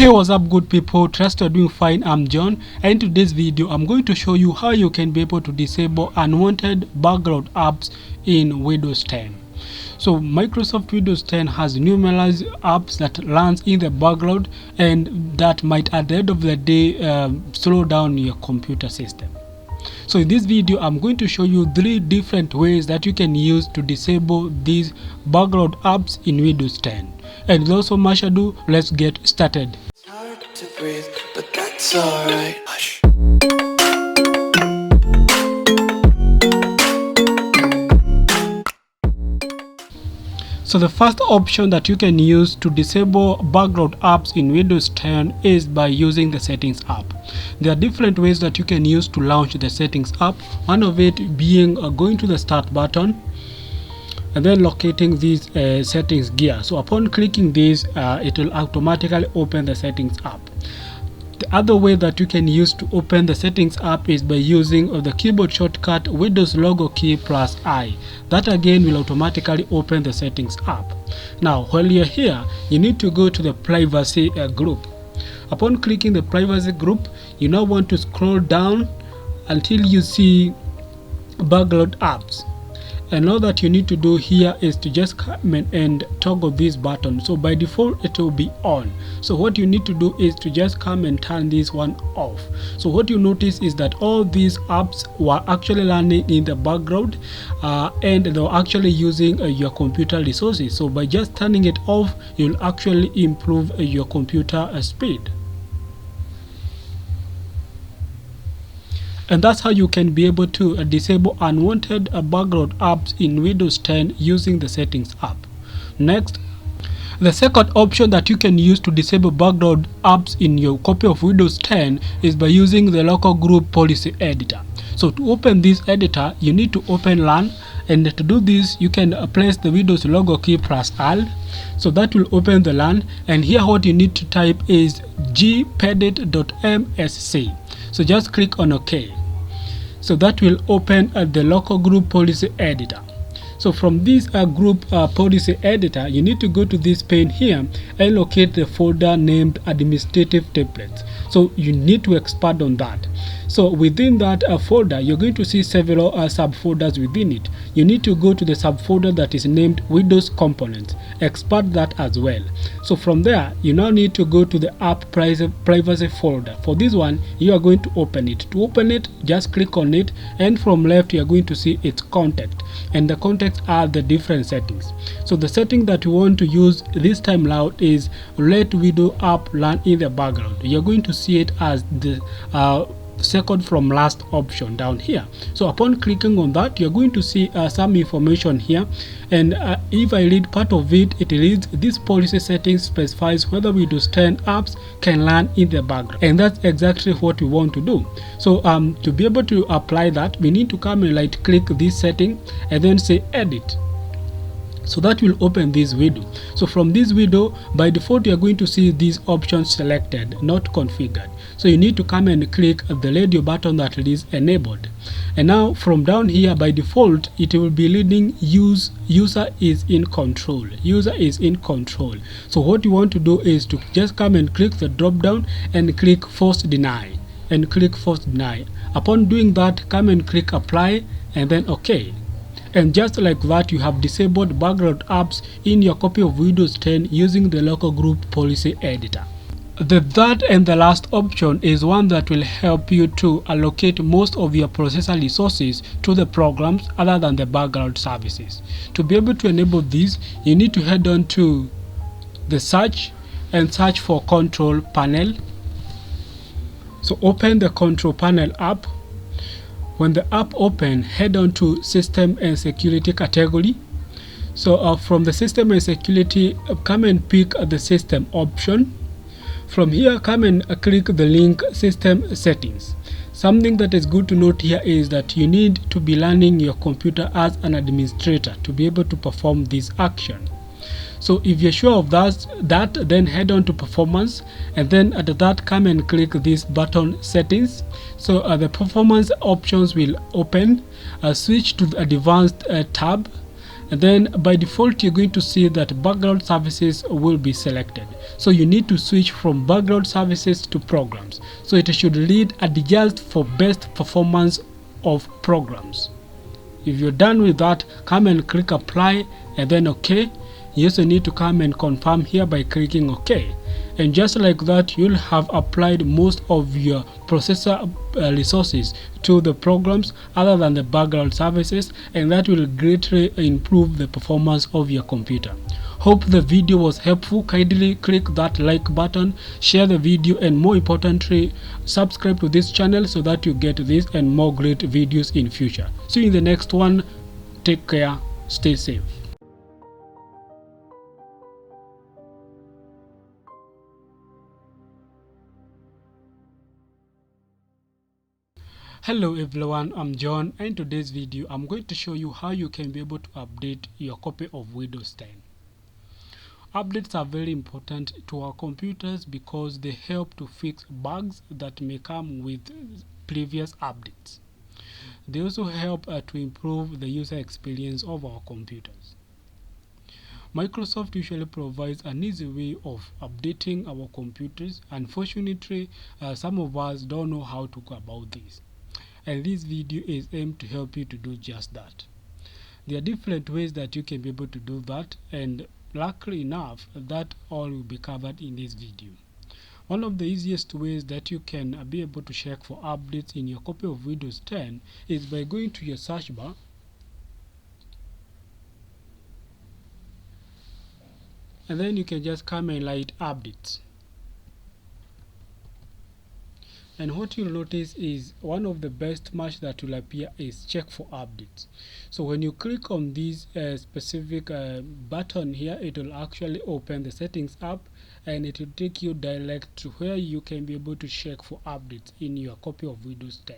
Hey, what's up good people, trust you're doing fine. I'm John, and in today's video I'm going to show you how you can be able to disable unwanted background apps in Windows 10. So Microsoft Windows 10 has numerous apps that runs in the background and that might at the end of the day slow down your computer system. So in this video I'm going to show you 3 different ways that you can use to disable these background apps in Windows 10. And without so much ado, let's get started. It's hard to breathe, but that's alright. Hush. So the first option that you can use to disable background apps in Windows 10 is by using the settings app. There are different ways that you can use to launch the settings app. One of it being going to the start button and then locating this settings gear. So upon clicking this, it will automatically open the settings app. The other way that you can use to open the settings app is by using the keyboard shortcut Windows logo key plus I. That again will automatically open the settings app. Now while you're here, you need to go to the privacy group. Upon clicking the privacy group, you now want to scroll down until you see background apps. And all that you need to do here is to just come and toggle this button. So by default it will be on. So what you need to do is to just come and turn this one off. So what you notice is that all these apps were actually running in the background and they were actually using your computer resources. So by just turning it off, you'll actually improve your computer speed. And that's how you can be able to disable unwanted background apps in Windows 10 using the settings app. Next, the second option that you can use to disable background apps in your copy of Windows 10 is by using the local group policy editor. So to open this editor, you need to open LAN, and to do this you can press the Windows logo key plus Alt. So that will open the LAN, and here what you need to type is gpedit.msc. So just click on OK. So that will open the local group policy editor. So from this group policy editor, you need to go to this pane here and locate the folder named administrative templates. So you need to expand on that. So within that folder, you're going to see several subfolders within it. You need to go to the subfolder that is named Windows Components. Expand that as well. So from there, you now need to go to the app privacy folder. For this one, you are going to open it. To open it, just click on it, and from left, you are going to see its content. And the context are the different settings. So the setting that you want to use this time loud is let window app run in the background. You're going to see it as the second from last option down here. So upon clicking on that, you're going to see some information here, and if I read part of it, it reads this policy settings specifies whether Windows 10 apps can run in the background, and that's exactly what we want to do. So to be able to apply that, we need to come and right click this setting and then say edit. So that will open this window. So from this window, by default you are going to see these options selected, not configured. So you need to come and click the radio button that is enabled. And now from down here, by default it will be reading user is in control. User is in control. So what you want to do is to just come and click the drop down and click force deny, and click force deny. Upon doing that, come and click apply and then OK. And just like that, you have disabled background apps in your copy of Windows 10 using the local group policy editor. The third and the last option is one that will help you to allocate most of your processor resources to the programs other than the background services. To be able to enable this, you need to head on to the search and search for control panel. So open the control panel app. When the app open, head on to system and security category. So from the system and security, come and pick the system option. From here, come and click the link system settings. Something that is good to note here is that you need to be running your computer as an administrator to be able to perform this action. So if you're sure of that, then head on to performance, and then at that come and click this button settings. So the performance options will open. Switch to the advanced tab, and then by default you're going to see that background services will be selected. So you need to switch from background services to programs. So it should lead adjust for best performance of programs. If you're done with that, come and click apply and then OK. You also need to come and confirm here by clicking OK. And just like that, you'll have applied most of your processor resources to the programs other than the background services, and that will greatly improve the performance of your computer. Hope the video was helpful. Kindly click that like button, share the video, and more importantly, subscribe to this channel so that you get this and more great videos in future. See you in the next one. Take care. Stay safe. Hello everyone, I'm John, and in today's video I'm going to show you how you can be able to update your copy of Windows 10. Updates are very important to our computers because they help to fix bugs that may come with previous updates. They also help to improve the user experience of our computers. Microsoft usually provides an easy way of updating our computers. Unfortunately, some of us don't know how to go about this. And this video is aimed to help you to do just that. There are different ways that you can be able to do that, and luckily enough, that all will be covered in this video. One of the easiest ways that you can be able to check for updates in your copy of Windows 10 is by going to your search bar and then you can just come and write updates. And what you'll notice is one of the best match that will appear is check for updates. So when you click on this specific button here, it will actually open the settings app and it will take you direct to where you can be able to check for updates in your copy of Windows 10.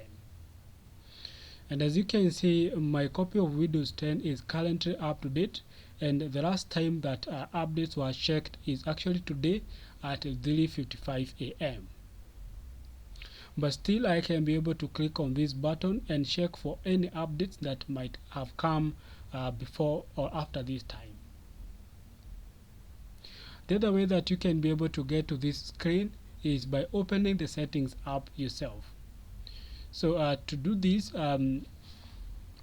And as you can see, my copy of Windows 10 is currently up to date, and the last time that updates were checked is actually today at 3:55 a.m. But still I can be able to click on this button and check for any updates that might have come before or after this time. The other way that you can be able to get to this screen is by opening the settings app yourself. So to do this,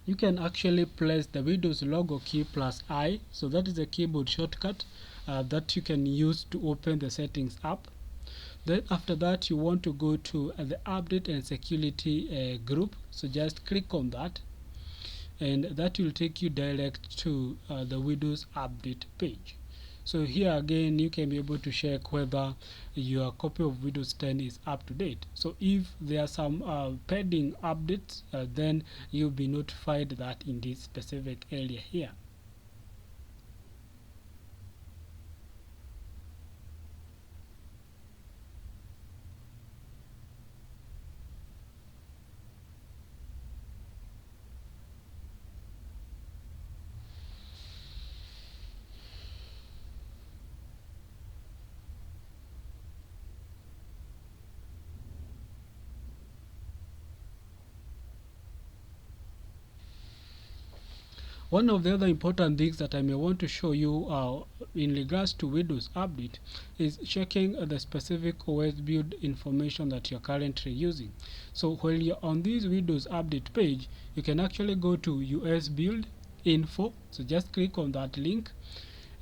you can actually press the Windows logo key plus I. So that is a keyboard shortcut that you can use to open the settings app. Then after that, you want to go to the update and security group. So just click on that, and that will take you direct to the Windows update page. So here again, you can be able to check whether your copy of Windows 10 is up to date. So if there are some pending updates, then you'll be notified that in this specific area here. One of the other important things that I may want to show you in regards to Windows Update is checking the specific OS build information that you're currently using. So while you're on this Windows Update page, you can actually go to OS build info. So just click on that link,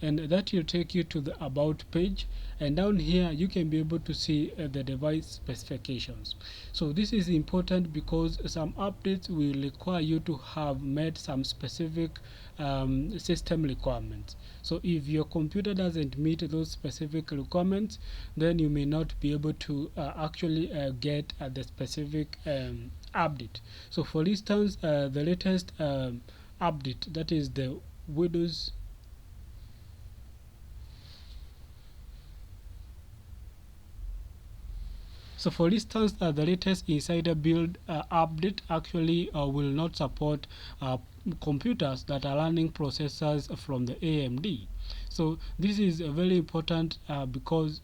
and that will take you to the about page, and down here you can be able to see the device specifications. So this is important because some updates will require you to have met some specific system requirements. So if your computer doesn't meet those specific requirements, then you may not be able to actually get the specific update. So for instance, the latest update, that is the Windows So for instance, the latest insider build update actually will not support computers that are running processors from the AMD. So this is very important because